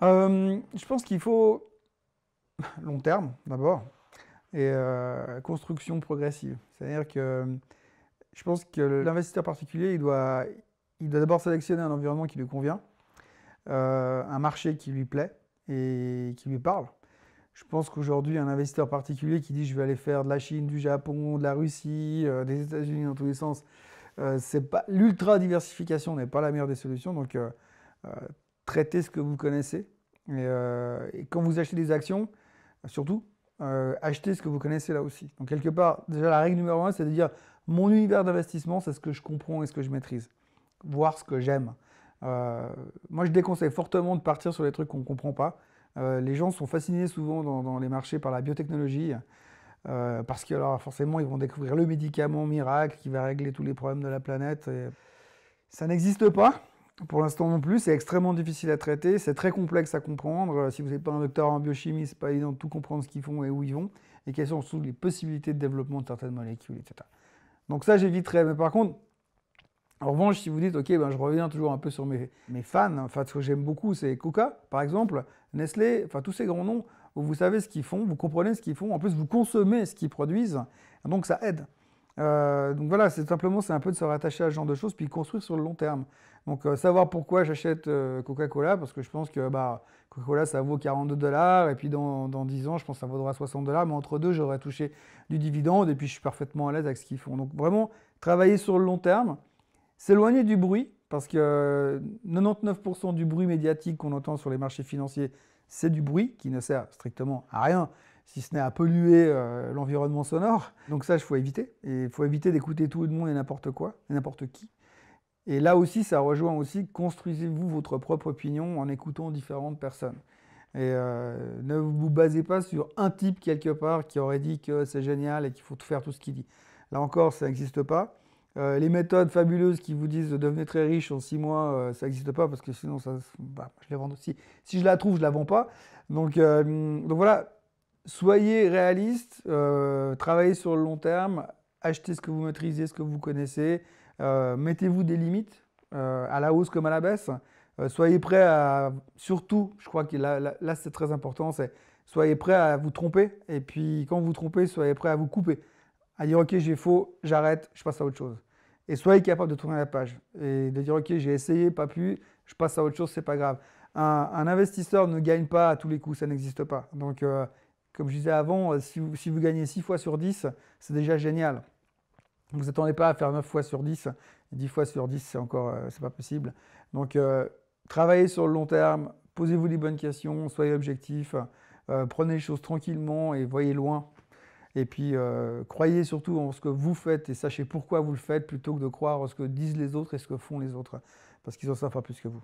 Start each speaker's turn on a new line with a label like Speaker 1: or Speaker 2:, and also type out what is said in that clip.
Speaker 1: Je pense qu'il faut long terme d'abord et construction progressive. C'est-à-dire que je pense que l'investisseur particulier, il doit d'abord sélectionner un environnement qui lui convient, un marché qui lui plaît et qui lui parle. Je pense qu'aujourd'hui, un investisseur particulier qui dit je vais aller faire de la Chine, du Japon, de la Russie, des États-Unis dans tous les sens, c'est pas l'ultra diversification n'est pas la meilleure des solutions. Donc euh, traitez ce que vous connaissez et quand vous achetez des actions, surtout achetez ce que vous connaissez là aussi. Donc quelque part, déjà la règle numéro un, c'est de dire mon univers d'investissement, c'est ce que je comprends et ce que je maîtrise, voir ce que j'aime. Moi, je déconseille fortement de partir sur les trucs qu'on ne comprend pas. Les gens sont fascinés souvent dans les marchés par la biotechnologie, parce que alors, forcément, ils vont découvrir le médicament miracle qui va régler tous les problèmes de la planète. Et ça n'existe pas pour l'instant non plus, c'est extrêmement difficile à traiter, c'est très complexe à comprendre. Si vous n'êtes pas un docteur en biochimie, c'est pas évident de tout comprendre ce qu'ils font et où ils vont, et quelles sont surtout les possibilités de développement de certaines molécules, etc. Donc ça, j'éviterais. Mais par contre, en revanche, si vous dites, ok, ben, je reviens toujours un peu sur mes fans, enfin, ce que j'aime beaucoup, c'est Coca, par exemple, Nestlé, enfin, tous ces grands noms, où vous savez ce qu'ils font, vous comprenez ce qu'ils font, en plus, vous consommez ce qu'ils produisent, donc ça aide. Donc voilà, c'est simplement, c'est un peu de se rattacher à ce genre de choses, puis construire sur le long terme. Donc savoir pourquoi j'achète Coca-Cola, parce que je pense que bah, Coca-Cola, ça vaut 42 dollars, et puis dans 10 ans, je pense que ça vaudra 60 dollars, mais entre deux, j'aurai touché du dividende, et puis je suis parfaitement à l'aise avec ce qu'ils font. Donc vraiment, travailler sur le long terme, s'éloigner du bruit, parce que 99% du bruit médiatique qu'on entend sur les marchés financiers, c'est du bruit qui ne sert strictement à rien, si ce n'est à polluer l'environnement sonore. Donc ça, il faut éviter. Et il faut éviter d'écouter tout le monde et n'importe quoi, et n'importe qui. Et là aussi, ça rejoint aussi, construisez-vous votre propre opinion en écoutant différentes personnes. Et ne vous basez pas sur un type quelque part qui aurait dit que c'est génial et qu'il faut faire tout ce qu'il dit. Là encore, ça n'existe pas. Les méthodes fabuleuses qui vous disent de devenir très riche en 6 mois, ça n'existe pas parce que sinon, bah, je les vends aussi. Si je la trouve, je la vends pas. Donc voilà, soyez réaliste, travaillez sur le long terme, achetez ce que vous maîtrisez, ce que vous connaissez, mettez-vous des limites à la hausse comme à la baisse. Soyez prêt à, surtout, je crois que là c'est très important, c'est soyez prêt à vous tromper et puis quand vous vous trompez, soyez prêt à vous couper, à dire ok j'ai faux, j'arrête, je passe à autre chose. Et soyez capable de tourner la page et de dire ok j'ai essayé, pas pu, je passe à autre chose, c'est pas grave. Un investisseur ne gagne pas à tous les coups, ça n'existe pas. Donc comme je disais avant, si vous gagnez 6 fois sur 10, c'est déjà génial. Vous ne attendez pas à faire 9 fois sur 10, 10 fois sur 10, c'est encore, c'est pas possible. Donc, travaillez sur le long terme, posez-vous les bonnes questions, soyez objectif, prenez les choses tranquillement et voyez loin. Et puis, croyez surtout en ce que vous faites et sachez pourquoi vous le faites plutôt que de croire en ce que disent les autres et ce que font les autres, parce qu'ils en savent pas plus que vous.